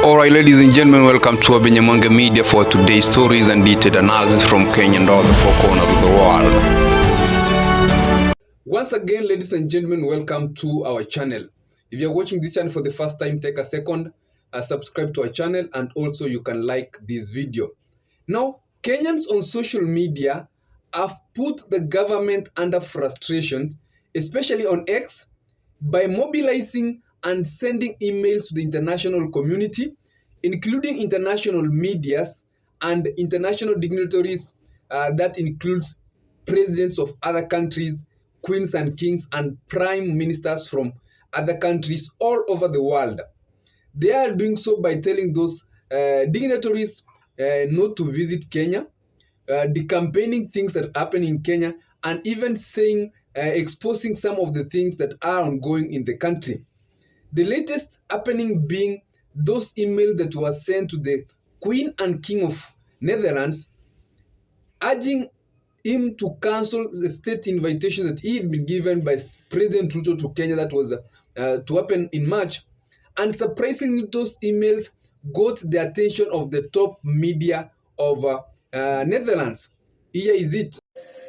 Alright, ladies and gentlemen, welcome to Abinyamanga Media for today's stories and detailed analysis from Kenya and all the four corners of the world. Once again, ladies and gentlemen, welcome to our channel. If you're watching this channel for the first time, take a second, subscribe to our channel, and also you can like this video. Now, Kenyans on social media have put the government under frustration, especially on X, by mobilizing and sending emails to the international community, including international medias and international dignitaries. That includes presidents of other countries, queens and kings, and prime ministers from other countries all over the world. They are doing so by telling those dignitaries not to visit Kenya, decampaigning things that happen in Kenya, and even saying, exposing some of the things that are ongoing in the country. The latest happening being those emails that were sent to the Queen and King of Netherlands, urging him to cancel the state invitation that he had been given by President RUTO to Kenya that was to happen in March. And surprisingly, those emails got the attention of the top media of Netherlands. Here is it.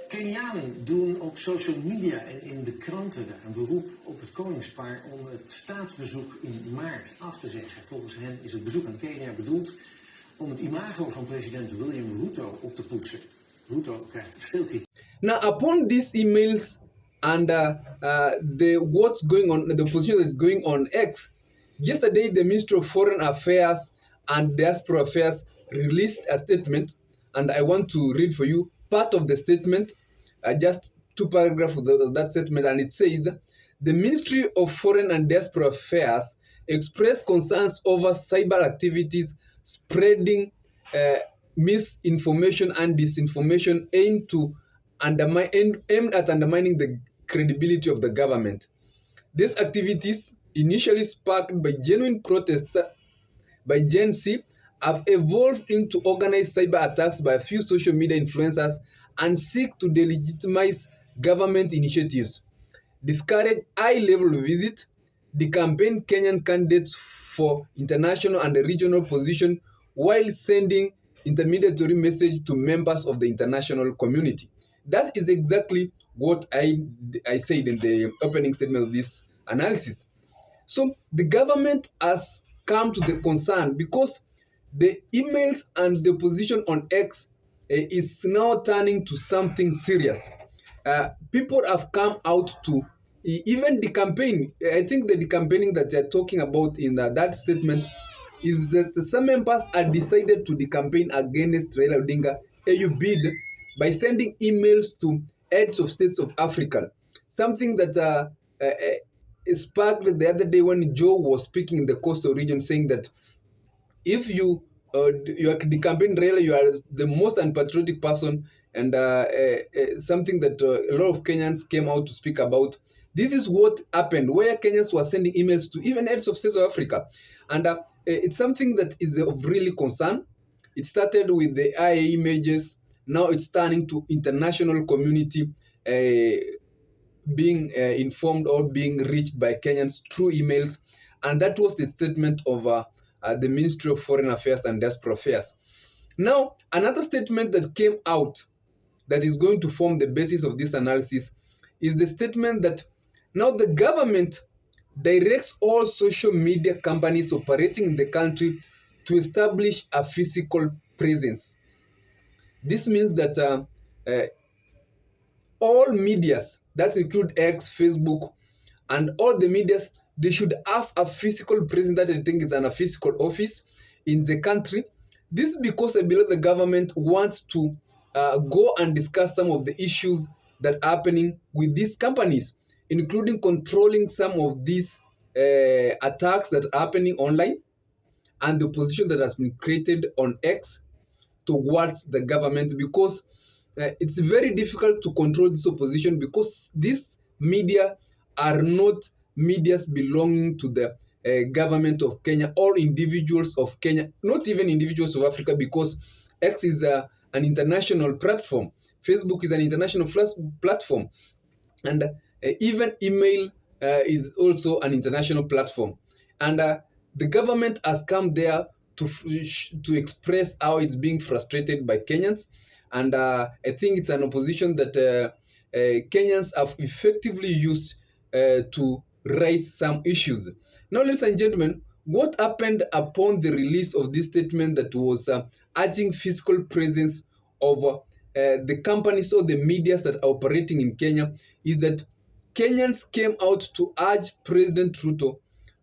Kenianen doen op social media en in de kranten daar een beroep op het koningspaar om het staatsbezoek in maart af te zeggen. Volgens hen is het bezoek aan Kenia bedoeld om het imago van president William Ruto op te poetsen. Ruto krijgt veel kritiek. Now, upon these emails and what's going on, the position that's going on X, yesterday the Ministry of Foreign Affairs and Diaspora Affairs released a statement, and I want to read for you part of the statement, just two paragraphs of that statement, and it says, the Ministry of Foreign and Diaspora Affairs expressed concerns over cyber activities spreading misinformation and disinformation aimed at undermining the credibility of the government. These activities, initially sparked by genuine protests by Gen Z, have evolved into organized cyber attacks by a few social media influencers and seek to delegitimize government initiatives, discourage high-level visits, decampaign Kenyan candidates for international and regional position while sending intermediary message to members of the international community. That is exactly what I said in the opening statement of this analysis. So the government has come to the concern because the emails and the position on X is now turning to something serious. People have come out to even decampaign. I think the decampaigning that they're talking about in that statement is that some members are decided to decampaign against Raila Odinga AU bid by sending emails to heads of states of Africa. Something that sparked the other day when Joe was speaking in the coastal region, saying that if you are decampaigning Raila, you are the most unpatriotic person, and something that a lot of Kenyans came out to speak about. This is what happened, where Kenyans were sending emails to even heads of states of Africa, and it's something that is of really concern. It started with the IA images. Now it's turning to international community being informed or being reached by Kenyans through emails, and that was the statement of the Ministry of Foreign Affairs and Diaspora Affairs. Now, another statement that came out that is going to form the basis of this analysis is the statement that now the government directs all social media companies operating in the country to establish a physical presence. This means that all medias, that include X, Facebook, and all the medias, they should have a physical presence, that I think is a physical office in the country. This is because I believe the government wants to go and discuss some of the issues that are happening with these companies, including controlling some of these attacks that are happening online and the position that has been created on X towards the government, because it's very difficult to control this opposition, because these media are not medias belonging to the government of Kenya or individuals of Kenya, not even individuals of Africa, because X is an international platform. Facebook is an international platform, and even email is also an international platform. And the government has come there to express how it's being frustrated by Kenyans, and I think it's an opposition that Kenyans have effectively used to raise some issues. Now, ladies and gentlemen, what happened upon the release of this statement that was urging physical presence of the companies or the medias that are operating in Kenya is that Kenyans came out to urge President Ruto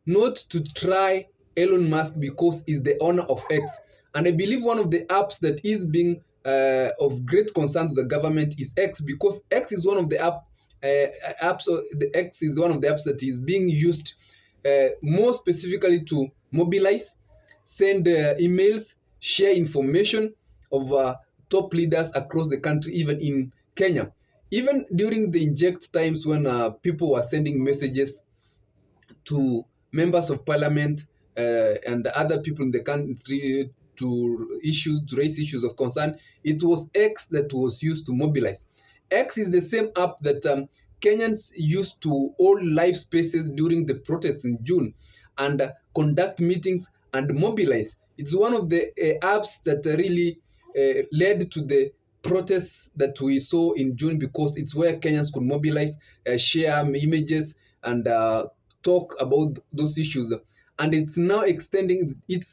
not to try Elon Musk because he's the owner of X. And I believe one of the apps that is being of great concern to the government is X, because X is one of the apps. The X is one of the apps that is being used more specifically to mobilize, send emails, share information of top leaders across the country, even in Kenya. Even during the inject times when people were sending messages to members of parliament and other people in the country to raise issues of concern, it was X that was used to mobilize. X is the same app that Kenyans used to hold live spaces during the protests in June and conduct meetings and mobilize. It's one of the apps that really led to the protests that we saw in June, because it's where Kenyans could mobilize, share images, and talk about those issues. And it's now extending its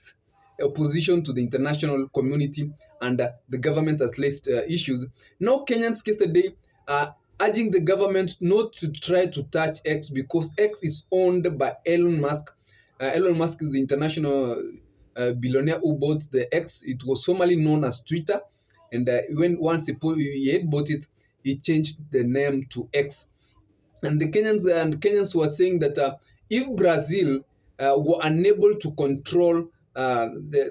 opposition to the international community, and the government has raised issues. Now, Kenyans yesterday are urging the government not to try to touch X because X is owned by Elon Musk. Elon Musk is the international billionaire who bought the X. It was formerly known as Twitter, and when once he had bought it, he changed the name to X. And the Kenyans were saying that if Brazil were unable to control the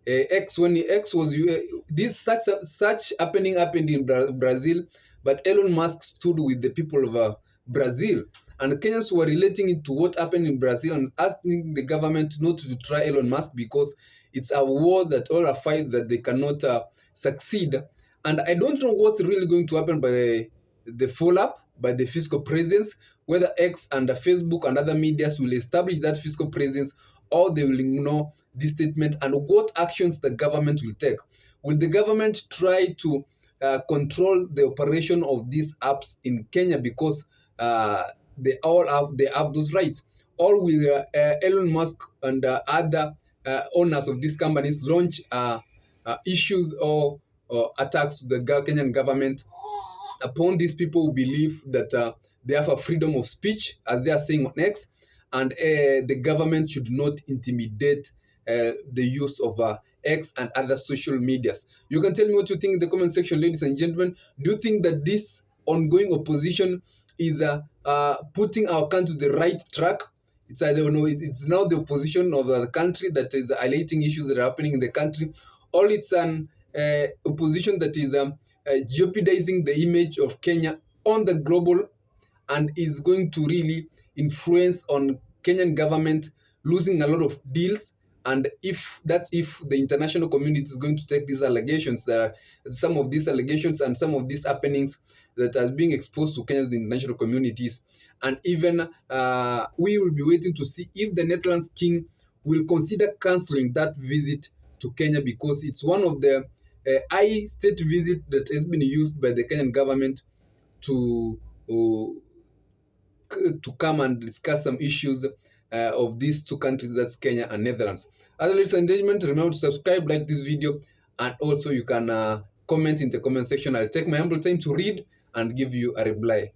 X, when the X was this such happened in Brazil, but Elon Musk stood with the people of Brazil, and Kenyans were relating it to what happened in Brazil and asking the government not to try Elon Musk because it's a war that all are fight that they cannot succeed. And I don't know what's really going to happen by the follow-up by the fiscal presence, whether X and Facebook and other medias will establish that fiscal presence, or they will ignore this statement, and what actions the government will take. Will the government try to control the operation of these apps in Kenya because they have those rights, or will Elon Musk and other owners of these companies launch issues or attacks to the Kenyan government upon these people who believe that they have a freedom of speech, as they are saying on X, and the government should not intimidate the use of X and other social medias. You can tell me what you think in the comment section, ladies and gentlemen. Do you think that this ongoing opposition is putting our country to the right track? It's, I don't know, it's now the opposition of the country that is highlighting issues that are happening in the country, or it's an opposition that is jeopardizing the image of Kenya on the global and is going to really influence on Kenyan government losing a lot of deals. And if the international community is going to take these allegations, some of these allegations and some of these happenings that are being exposed to Kenya's international communities, and even we will be waiting to see if the Netherlands king will consider cancelling that visit to Kenya, because it's one of the high state visit that has been used by the Kenyan government to come and discuss some issues of these two countries, that's Kenya and Netherlands. Other ladies and gentlemen, remember to subscribe, like this video, and also you can comment in the comment section. I'll take my humble time to read and give you a reply.